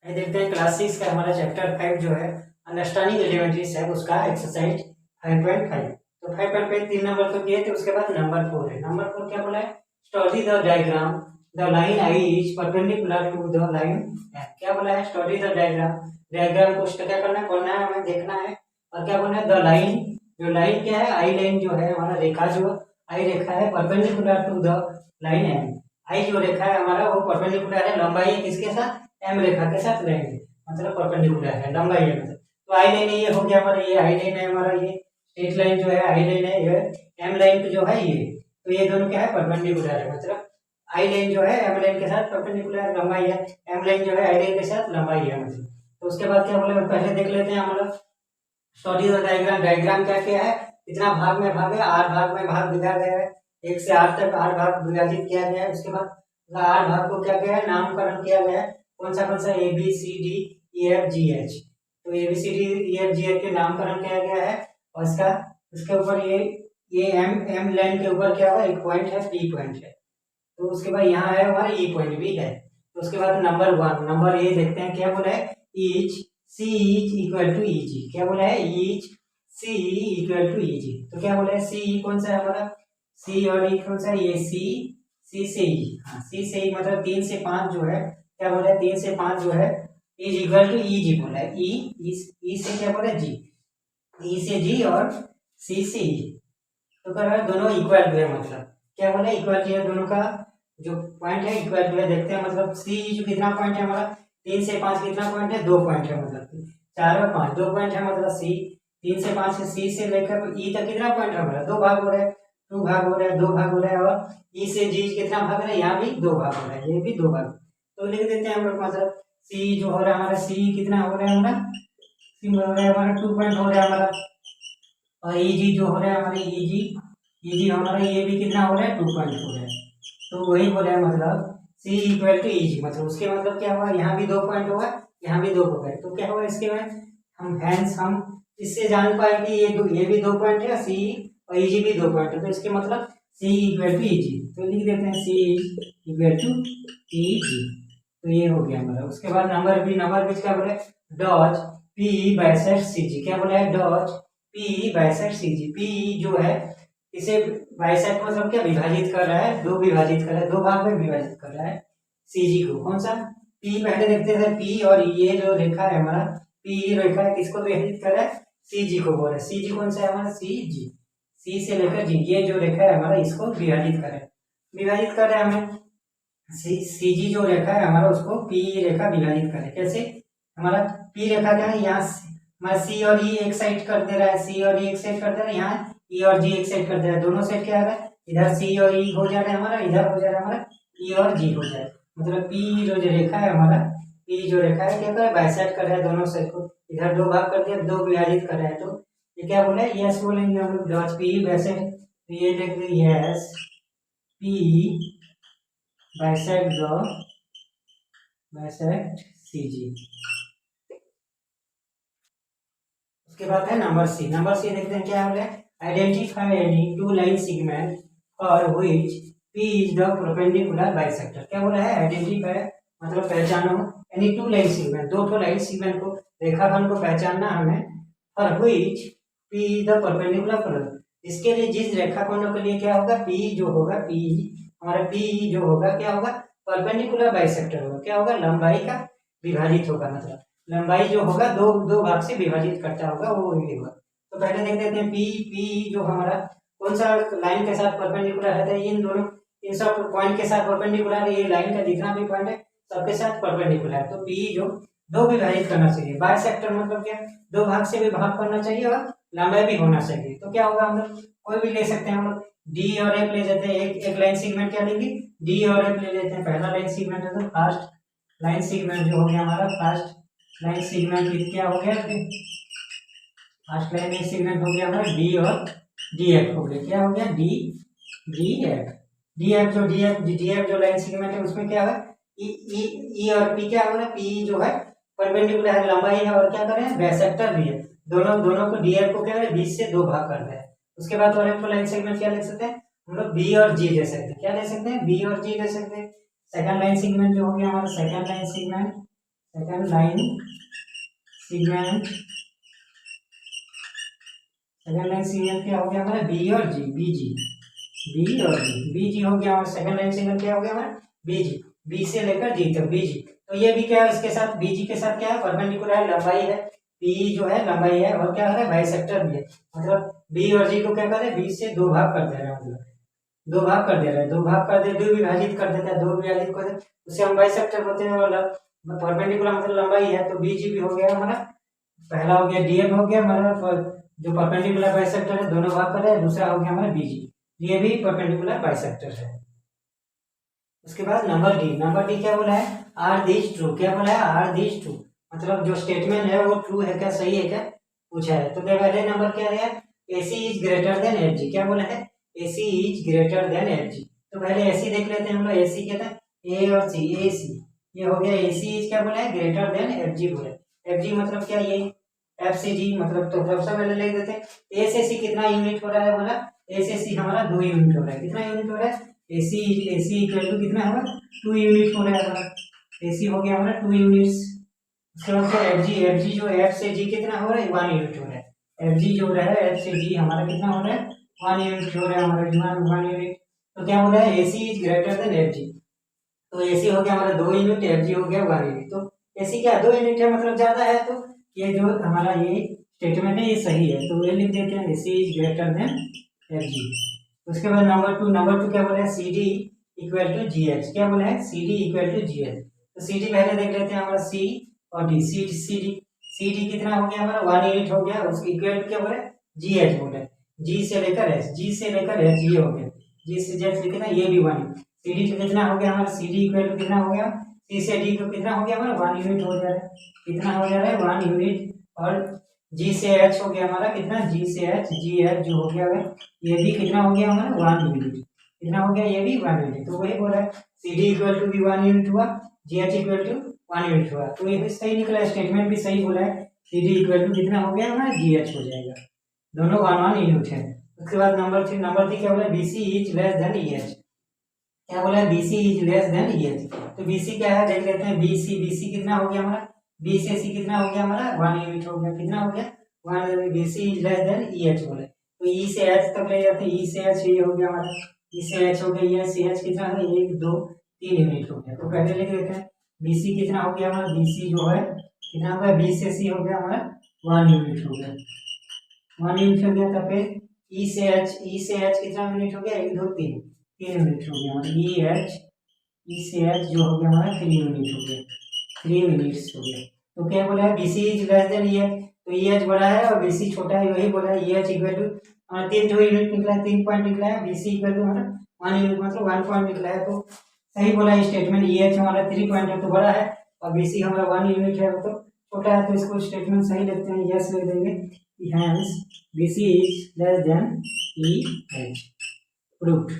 ये देखते हैं क्लास 6 का हमारा चैप्टर 5 जो है अंडरस्टैंडिंग एलिमेंट्री है उसका एक्सरसाइज 5.5। तो 5.5 3 नंबर तो किए थे, उसके बाद नंबर 4 है। नंबर 4 क्या बोला है? Study the diagram the line I is perpendicular to the line. क्या बोला है? स्टडी द डायग्राम, डायग्राम को क्या करना है, पढ़ना है, हमें देखना है। और क्या बोला है? द लाइन, जो लाइन क्या है, आई लाइन जो है हमारा रेखा, जो आई रेखा है perpendicular to the line M. I जो रेखा है हमारा वो परपेंडिकुलर है, लंबाई किसके साथ? एम रेखा के साथ लेंगे, मतलब परपेंडिकुलर है, लंबाई है मतलब। तो आई लाइन ये हो गया हमारा, ये आई लाइन है हमारा, ये स्ट्रेट लाइन जो है आई लाइन है, ये एम लाइन जो है ये, तो ये दोनों क्या है? परपेंडिकुलर है, मतलब आई लाइन जो है एम लाइन के साथ परपेंडिकुलर लंबाई है, एम लाइन जो है आई लाइन के साथ लंबाई है मतलब। तो उसके बाद क्या बोले, पहले देख लेते हैं हम लोग स्टडी द डायग्राम। डायग्राम क्या क्या है? कितना भाग में भाग है? 8 भाग में भाग दिया गया है, 1 से 8 तक 8 भाग विभाजित किया गया है। उसके बाद 8 भाग को क्या क्या है? नामकरण किया गया है। कौन सा A B C D E F G H, तो A B C D E F G H के नामकरण किया गया है। और इसका इसके ऊपर ये एम एम लाइन के ऊपर क्या हुआ? एक पॉइंट है, पी पॉइंट है। तो उसके बाद यहाँ है हमारा ई पॉइंट भी है। तो उसके बाद नंबर 1, नंबर ये देखते हैं क्या बोला है? Each C is equal to E G. क्या बोला है? Each C equal to E G. तो क्या बोला है? सी कौन सा है हमारा? सी और ई कौन सा है? ये सी से ई, हाँ सी से ई मतलब 3 से 5 जो है, क्या बोला है? 3 से 5 जो है इज इक्वल टू ई जी बोला है। ई से क्या बोला है? जी, ई से जी और सी से ई। तो कर रहा है दोनों इक्वल टू है, मतलब क्या बोला है? इक्वल टू है, दोनों का जो पॉइंट है इक्वल टू है। देखते हैं मतलब सी जो कितना पॉइंट है हमारा? 3 से 5 कितना पॉइंट है? 2 पॉइंट है, मतलब 4 और 5 2 पॉइंट है, मतलब सी 3 से 5 से सी से लेकर ई तक कितना पॉइंट है हमारा? 2 भाग हो रहा है, 2 भाग हो रहा है, 2 भाग हो रहा है। और ई से जी कितना भाग रहा है? यहाँ भी 2 भाग हो रहा है, ये भी 2 भाग। तो लिख देते हैं हम लोग, मतलब सी जो हो रहा है हमारा, सी कितना हो रहा है हमारा? सी हो रहा है हमारा 2 पॉइंट हो रहा है हमारा। और ई जी जो हो रहा है हमारे ई जी हमारा ये भी कितना हो रहा है? 2 पॉइंट हो रहा है। तो वही बोला है मतलब सी इक्वल टू ई जी, मतलब उसके मतलब क्या हुआ? यहाँ भी 2 पॉइंट होगा, यहाँ भी 2 हो गए, तो क्या होगा इसके में? हम इससे जान पाए कि ये भी 2 पॉइंट है, सी और ई जी भी 2 पॉइंट है, तो इसके मतलब सी इक्वल टू ई जी। तो लिख देते हैं सी इक्वल टू ई जी। तो ये हो गया हमारा। उसके बाद नंबर भी क्या बोले? डॉट पी बाइसेक्ट सी जी। क्या बोला है? डॉट पी बाइसेक्ट सी जी। पी जो है इसे बाइसेक्ट मतलब क्या? विभाजित कर रहा है, दो विभाजित कर रहा है, 2 भाग में विभाजित कर रहा है सीजी को। कौन सा? पी पहले देखते थे, पी और ये जो रेखा है हमारा, पी रेखा है किसको विभाजित कर रहा है? सीजी को बोल रहा है। सीजी कौन सा है हमारा? सी जी, सी से लेकर जी, ये जो रेखा है हमारा इसको विभाजित कर रहा है, विभाजित कर रहा है हमें। सी जी जो रेखा है हमारा उसको पी रेखा विभाजित करे। कैसे? हमारा पी रेखा क्या है? यहाँ हमारा सी और ई एक साइड कर दे रहा है, सी और ई एक साइड कर दे रहा है, यहाँ ई और जी एक साइड कर दे रहा है, दोनों साइड क्या आ रहा है? इधर सी और ई हो जा रहा है हमारा, इधर हो जा रहा है हमारा ई और जी हो जा रहा है। मतलब पी जो रेखा है हमारा, पी जो रेखा है क्या कर रहा है? बाइसेक्ट कर रहा है दोनों साइड को, इधर 2 भाग कर दिया, 2 विभाजित कर रहा है। तो ये क्या बोला है? यस बोलेंगे हम लोग, डॉट पी बाइसेक्ट। तो ये लिख दें यस पी बाइसेक्ट सी जी। उसके बाद है नंबर सी। नंबर सी देखते हैं क्या हो रहा है? Identify any 2 line segment for which P is the perpendicular bisector. क्या बोला है? आइडेंटिफाई मतलब पहचानो any 2 line segment, 2 line segment को, रेखाखंड को पहचानना हमें, for which P is the perpendicular. इसके लिए जिस रेखाखंड के लिए क्या होगा? पी जो होगा, पी हमारा पी जो होगा क्या होगा? परपेंडिकुलर बाइसेक्टर होगा। क्या होगा? लंबाई का विभाजित होगा, मतलब लंबाई जो होगा दो दो भाग से विभाजित करता होगा, वो ये होगा। तो पहले देख लेते हैं पी पी जो हमारा कौन सा लाइन के साथ परपेंडिकुलर है? तो इन दोनों, इन सब पॉइंट के साथ परपेंडिकुलर है, ये लाइन का जितना भी पॉइंट है सबके साथ परपेंडिकुलर है। तो पी जो 2 विभाजित करना चाहिए, बाइसेक्टर मतलब क्या? 2 भाग से भी भाग करना चाहिए और लंबाई भी होना चाहिए। तो क्या होगा? हम लोग कोई भी ले सकते हैं, हम लोग डी और एफ ले लेते हैं। एक लाइन सेगमेंट क्या लेंगे? डी और एफ ले लेते हैं। पहला लाइन सेगमेंट है तो फर्स्ट लाइन सेगमेंट जो हो गया हमारा, फर्स्ट लाइन सेगमेंट क्या हो गया? फर्स्ट लाइन सेगमेंट हो गया हमारा डी और डी एफ हो गया। क्या हो गया? D D F. D F जो लाइन सेगमेंट है उसमें क्या है? ई ई ई और पी क्या हो रहा है? पी जो है परपेंडिकुलर है, लंबाई है, और क्या कर रहे हैं? बाइसेक्टर भी है। दोनों दोनों को डी एफ को क्या है? बीच से 2 भाग कर रहे हैं। उसके बाद और एक लाइन सेगमेंट क्या ले सकते हैं हम लोग? बी और जी ले सकते हैं। क्या ले सकते हैं? बी और जी ले सकते हैं। सेकंड लाइन सेगमेंट जो हो गया हमारा, second line segment second line segment, second line segment क्या हो गया हमारा, बी और जी, बीजी, बी और जी, बीजी हो गया। और सेकंड लाइन सीगमेंट क्या हो गया हमारा, बीजी, बी से लेकर जी तक बीजी। तो ये भी क्या है, इसके साथ बीजी के साथ क्या है, परपेंडिकुलर है, लंबाई है, पी जो है लंबाई है, और क्या है बाइसेक्टर भी है। मतलब बी और जी को क्या कर रहे हैं, बी से दो भाग कर दे रहे हैं, मतलब दो भाग कर दे रहे हैं, दो भाग कर दे, दो विभाजित कर देता है, दो विभाजित कर दे, उससे हम बाइसेक्टर होते हैं। और परपेंडिकुलर मतलब लंबाई है, तो बीजी भी हो गया हमारा, पहला हो गया डीएफ हो गया हमारा, जो परपेंडिकुलर बाइसेक्टर है दोनों भाग कर रहे हैं, दूसरा हो गया हमारा बीजी, ये भी परपेंडिकुलर बाइसेक्टर है। उसके बाद नंबर डी, नंबर डी क्या बोला है, आर दिस ट्रू, क्या बोला है, आर दिस ट्रू, मतलब जो स्टेटमेंट है वो ट्रू है क्या, सही है क्या, पूछा है। तो पहले नंबर क्या है, AC is greater than FG, क्या बोला है, AC is greater than FG। तो पहले AC देख लेते हैं हम लोग, AC क्या था, A और C, AC, ये हो गया AC इज क्या बोला है, ग्रेटर देन FG बोला है। FG मतलब क्या, ये FCG मतलब, तो सबसे पहले लिख देते हैं A से C कितना यूनिट हो रहा है हमारा, A से C हमारा 2 यूनिट हो रहा है, कितना यूनिट हो रहा है, AC इक्वल टू कितना होगा, 2 यूनिट हो रहा है हमारा, AC हो गया हमारा 2 यूनिट्स। उसके बाद FG जो F से G कितना हो रहा है, 1 यूनिट हो रहा है, FG जो हो रहा है F से G हमारा कितना हो रहा है, 1 यूनिट हो रहा है हमारा, 1 यूनिट। तो क्या बोला है, AC is greater than FG, तो AC हो गया हमारा 2 यूनिट, FG हो गया 1 यूनिट। तो AC क्या 2 यूनिट है, मतलब ज्यादा है, तो ये जो हमारा ये स्टेटमेंट है ये सही है, तो ये लिख देते हैं AC is greater than FG। उसके बाद नंबर टू क्या बोला है, CD इक्वल टू GH, क्या बोला है, CD इक्वल टू GH। तो CD पहले देख लेते हैं हमारा, C और D, CD कितना हो गया हमारा, 1 यूनिट हो गया, उसके इक्वल टू क्या बोला है, GH बोला है, G से लेकर H, G से लेकर H ये हो गया, G से H लिखना, ये भी 1 यूनिट। CD तो कितना हो गया हमारा, CD इक्वल टू कितना हो गया, C से D को कितना हो गया हमारा, 1 यूनिट हो जा रहा है, कितना हो जा रहा है, 1 यूनिट। और G से H हो गया हमारा कितना, G से H, GH जो हो गया है, ये भी कितना हो गया हमारा, 1 यूनिट, कितना हो गया, ये भी 1 यूनिट। तो वही बोला है, CD इक्वल टू भी 1 यूनिट हुआ, GH इक्वल टू 1 यूनिट हुआ, तो ये भी सही निकला, स्टेटमेंट भी सही बोला है, CD इक्वल टू कितना हो गया हमारा, GH हो जाएगा, दोनों 1 यूनिट है। उसके बाद नंबर थ्री क्या बोला, BC is less than EH, क्या बोला है, BC is less than EH। तो BC क्या है, देख लेते हैं, BC कितना हो गया हमारा, B से C कितना हो गया हमारा, 1 यूनिट हो गया, कितना हो गया, 1 unit. BC is less than EH बोले, तो E से H तक ले जाते हैं, E से H ये हो गया हमारा, E से H हो गया, E से H कितना है, 1 2 3 यूनिट हो गया। तो पहले लिख देते हैं, BC कितना हो गया हमारा, BC जो है कितना हो गया, B से C हो गया हमारा 1 यूनिट हो गया, 1 यूनिट हो गया। तो फिर E से H कितना यूनिट हो गया, 1 2 3 3 यूनिट हो गया हमारा, E से H जो हो गया हमारा 3 यूनिट हो गया, 3 मिनट्स हो गया। तो क्या बोला है, BC is less than EH, तो EH बड़ा है और BC छोटा है, वही बोला है, EH इक्वल टू हमारा 3 यूनिट निकला है, 3 पॉइंट निकला है, BC इक्वल टू हमारा 1 यूनिट मतलब 1 पॉइंट निकला है। तो सही बोला है स्टेटमेंट, EH हमारा 3 पॉइंट है तो बड़ा है, और BC हमारा 1 यूनिट है तो छोटा है, तो इसको स्टेटमेंट सही लिखते हैं, यस लिख देंगे, hence BC is less than EH, proved.